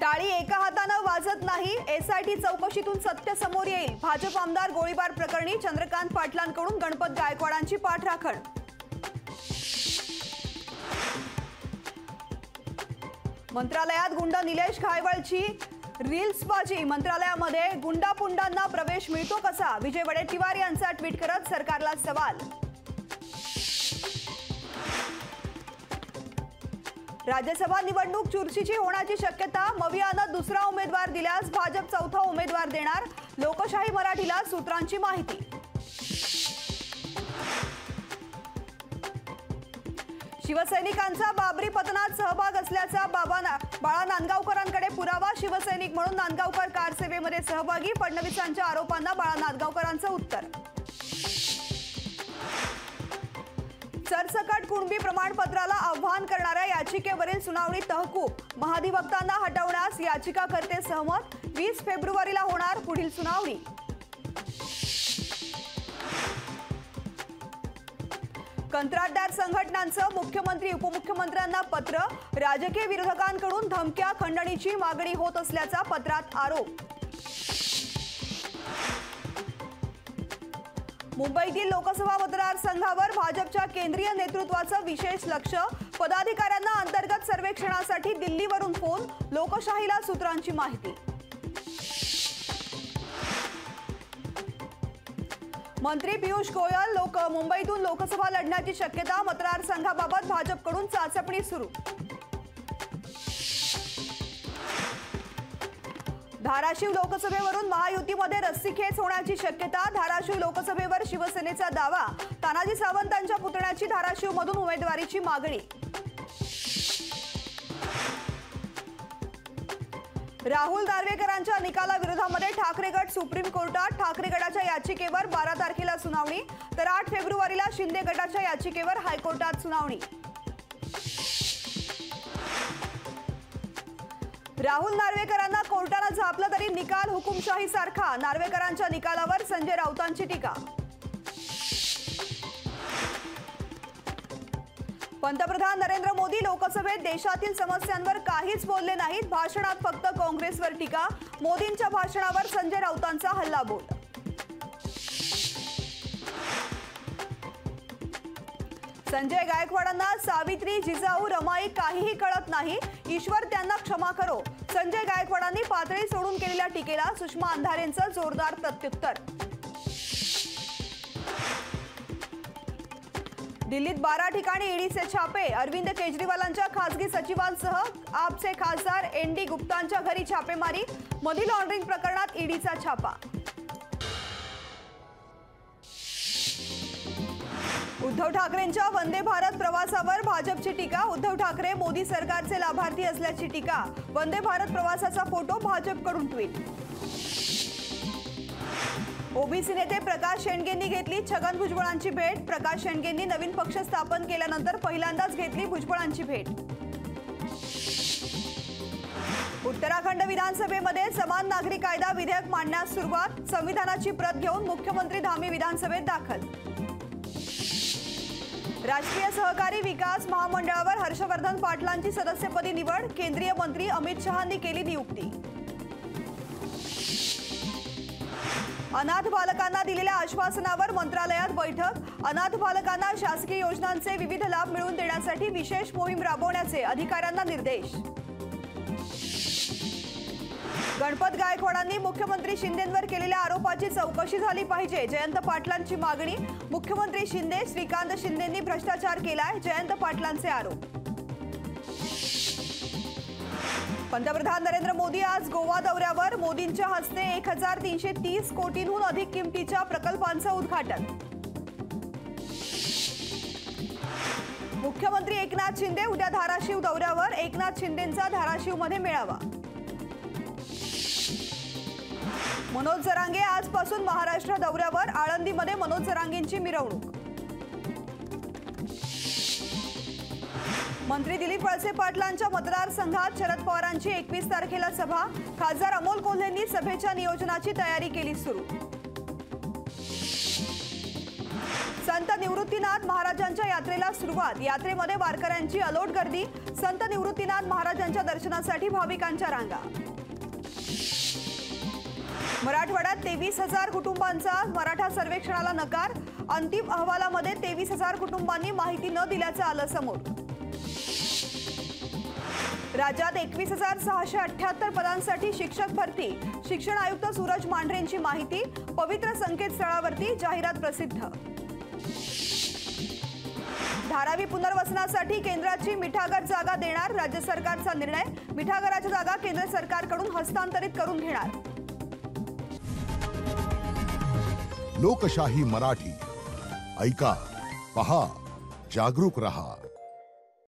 टाळी एका हाताने वाजत नाही, एसआयटी चौकशीतून सत्य समोर येईल। भाजप आमदार गोळीबार प्रकरणी चंद्रकांत पाटलांकडून गणपत गायकवाडांची पाठराखण। मंत्रालयात गुंड निलेश घायवळची रील्सबाजी, मंत्रालयामध्ये गुंडापुंडांना प्रवेश मिळतो कसा? विजय वडेट्टीवार यांचा ट्विट करत सरकारला सवाल। राज्यसभा निवडणूक चुरशीची होण्याची शक्यता, मवियानं दुसरा उमेदवार दिल्यास भाजप चौथा उमेदवार देणार, लोकशाही मराठीला सूत्रांची माहिती। शिवसैनिकांचा बाबरी पतनात सहभाग असल्याचा बाळा नांदगावकरांकडे पुरावा, शिवसैनिक म्हणून नांदगावकर कारसेवेमध्ये सहभागी, फडणवीसांच्या आरोपांना बाळा नांदगावकरांचं उत्तर। सरसकट कुणबी प्रमाणपत्राला आव्हान करणाऱ्या याचिकेवरील सुनावणी तहकूब, महाधिवक्तांना हटवण्यास याचिकाकर्ते सहमत, 20 फेब्रुवारीला होणार पुढील सुनावणी। कंत्राटदार संघटनांचं मुख्यमंत्री उपमुख्यमंत्र्यांना पत्र, राजकीय विरोधकांकडून धमक्या खंडणीची मागणी होत असल्याचा पत्रात आरोप। मुंबईतील लोकसभा मतदारसंघावर भाजपच्या केंद्रीय नेतृत्वाचं विशेष लक्ष, पदाधिकाऱ्यांना अंतर्गत सर्वेक्षणासाठी दिल्लीवरून फोन, लोकशाहीला सूत्रांची माहिती। मंत्री पियुष गोयल मुंबईतून लोकसभा लढण्याची शक्यता, मतदारसंघाबाबत भाजपकडून चाचपणी सुरू। धाराशिव लोकसभेवरून महायुतीमध्ये रस्सीखेच होण्याची शक्यता, धाराशिव लोकसभेवर शिवसेनेचा दावा, तानाजी सावंतांच्या पुतण्याची धाराशिवमधून उमेदवारीची मागणी। राहुल नार्वेकरांच्या निकालाविरोधामध्ये ठाकरे गट सुप्रीम कोर्टात, ठाकरे गटाच्या याचिकेवर 12 तारखेला सुनावणी, तर 8 फेब्रुवारीला शिंदे गटाच्या याचिकेवर हायकोर्टात सुनावणी। राहुल नार्वेकरांना कोर्टाने झापलं तरी निकाल हुकुमशाही सारखा, नार्वेकरांच्या निकालावर संजय राऊतांची टीका। पंतप्रधान नरेंद्र मोदी लोकसभेत देशातील समस्यांवर काहीच बोलले नाहीत, भाषणात फक्त काँग्रेसवर टीका, मोदींच्या भाषणावर संजय राऊतांचा हल्लाबोल। संजय गायकवाडांना सावित्री, जिजाऊ, रमाई काहीही कळत नाही, ईश्वर त्यांना क्षमा करो, संजय गायकवाडांनी पातळी सोडून केलेल्या टीकेला सुषमा अंधारेंचं जोरदार प्रत्युत्तर। दिल्लीत 12 ठिकाणी ईडीचे छापे, अरविंद केजरीवालांच्या खासगी सचिवांसह आपचे खासदार एनडी गुप्तांच्या घरी छापेमारी, मनी लॉन्ड्रिंग प्रकरणात ईडीचा छापा। उद्धव ठाकरेंच्या वंदे भारत प्रवासावर भाजपची टीका, उद्धव ठाकरे मोदी सरकारचे लाभार्थी असल्याची टीका, वंदे भारत प्रवासाचा फोटो भाजपकडून ट्विट। ओबीसी नेते प्रकाश शेंडगेंनी घेतली छगन भुजबळांची भेट, प्रकाश शेंडगेंनी नवीन पक्ष स्थापन केल्यानंतर पहिल्यांदाच घेतली भुजबळांची भेट। उत्तराखंड विधानसभेमध्ये समान नागरी कायदा विधेयक मांडण्यास सुरुवात, संविधानाची प्रत घेऊन मुख्यमंत्री धामी विधानसभेत दाखल। राष्ट्रीय सहकारी विकास महामंडळावर हर्षवर्धन पाटलांची सदस्यपदी निवड, केंद्रीय मंत्री अमित शहांनी केली नियुक्ती। अनाथ बालकांना दिलेल्या आश्वासनावर मंत्रालयात बैठक, अनाथ बालकांना शासकीय योजनांचे विविध लाभ मिळवून देण्यासाठी विशेष मोहीम राबवण्याचे अधिकाऱ्यांना निर्देश। गणपत गायकवाडांनी मुख्यमंत्री शिंदेंवर केलेल्या आरोपाची चौकशी झाली पाहिजे, जयंत पाटलांची मागणी, मुख्यमंत्री शिंदे, श्रीकांत शिंदेंनी भ्रष्टाचार केलाय, जयंत पाटलांचे आरोप। पंतप्रधान नरेंद्र मोदी आज गोवा दौऱ्यावर, मोदींच्या हस्ते 1330 कोटींहून अधिक किमतीच्या प्रकल्पांचं उद्घाटन। मुख्यमंत्री एकनाथ शिंदे उद्या धाराशिव दौऱ्यावर, एकनाथ शिंदेंचा धाराशिवमध्ये मेळावा। मनोज जरांगे आजपासून महाराष्ट्र दौऱ्यावर, आळंदीमध्ये मनोज जरांगेंची मिरवणूक। मंत्री दिलीप वळसे पाटलांच्या मतदारसंघात शरद पवारांची 21 तारखेला सभा, खासदार अमोल कोल्हेंनी सभेच्या नियोजनाची तयारी केली सुरू। संत निवृत्ती निवृत्तीनाथ महाराजांच्या यात्रेला सुरुवात। यात्रेमध्ये वारकऱ्यांची अलोट गर्दी। संत निवृत्तीनाथ महाराजांच्या दर्शनासाठी भाविकांच्या रांगा। मराठवाड्यात 23,000 कुटुंबांचा मराठा सर्वेक्षणाला नकार। अंतिम अहवालामध्ये 23,000 कुटुंबांनी माहिती न दिल्याचं आलं समोर। राज्यात 21,678 पदांसाठी शिक्षक भरती। शिक्षण आयुक्त सूरज मांढरेंची माहिती। पवित्र संकेतस्थळावरती जाहिरात प्रसिद्ध। धारावी पुनर्वसनासाठी केंद्राची मिठागर जागा देणार। राज्य सरकारचा निर्णय। मिठागराच्या जागा केंद्र सरकारकडून हस्तांतरित करून घेणार। लोकशाही मराठी ऐका, पहा, जागरूक रहा।